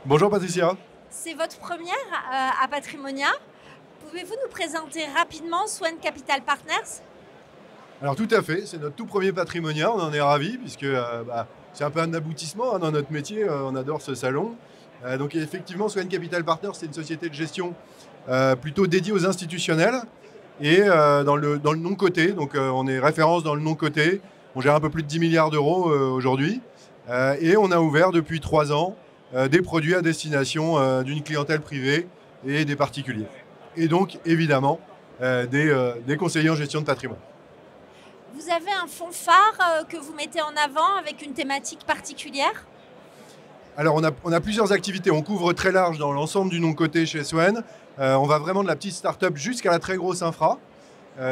Bonjour Patricia. C'est votre première à Patrimonia. Pouvez-vous nous présenter rapidement Swen Capital Partners? Alors tout à fait, c'est notre tout premier Patrimonia, on en est ravis puisque c'est un peu un aboutissement dans notre métier, on adore ce salon. Donc effectivement, Swen Capital Partners, c'est une société de gestion plutôt dédiée aux institutionnels et dans le non-coté. Donc on est référence dans le non-coté, on gère un peu plus de 10 milliards d'euros aujourd'hui et on a ouvert depuis 3 ans des produits à destination d'une clientèle privée et des particuliers. Et donc évidemment des conseillers en gestion de patrimoine. Vous avez un fonds phare que vous mettez en avant avec une thématique particulière? Alors on a plusieurs activités, on couvre très large dans l'ensemble du non-coté chez Swen. On va vraiment de la petite start-up jusqu'à la très grosse infra,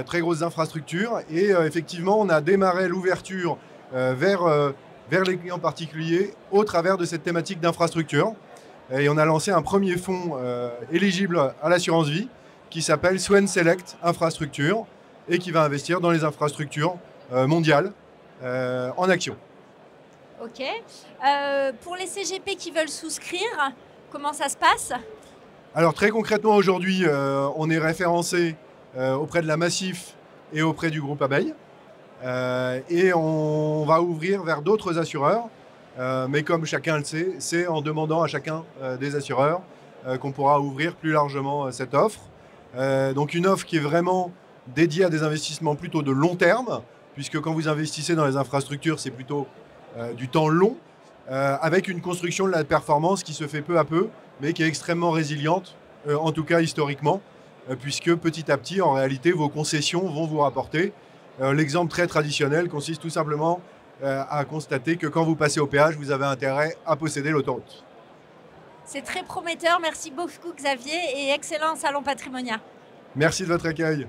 très grosses infrastructures. Et effectivement, on a démarré l'ouverture vers les clients particuliers au travers de cette thématique d'infrastructure. Et on a lancé un premier fonds éligible à l'assurance vie qui s'appelle Swen Select Infrastructure et qui va investir dans les infrastructures mondiales en action. Ok. Pour les CGP qui veulent souscrire, comment ça se passe? Alors très concrètement aujourd'hui, on est référencé auprès de la Massif et auprès du groupe Abeille. Et on va ouvrir vers d'autres assureurs. Mais comme chacun le sait, c'est en demandant à chacun des assureurs qu'on pourra ouvrir plus largement cette offre. Donc une offre qui est vraiment dédiée à des investissements plutôt de long terme, puisque quand vous investissez dans les infrastructures, c'est plutôt du temps long, avec une construction de la performance qui se fait peu à peu, mais qui est extrêmement résiliente, en tout cas historiquement, puisque petit à petit, en réalité, vos concessions vont vous rapporter. L'exemple très traditionnel consiste tout simplement à constater que quand vous passez au péage, vous avez intérêt à posséder l'autoroute. C'est très prometteur. Merci beaucoup Xavier et excellent salon Patrimonia. Merci de votre accueil.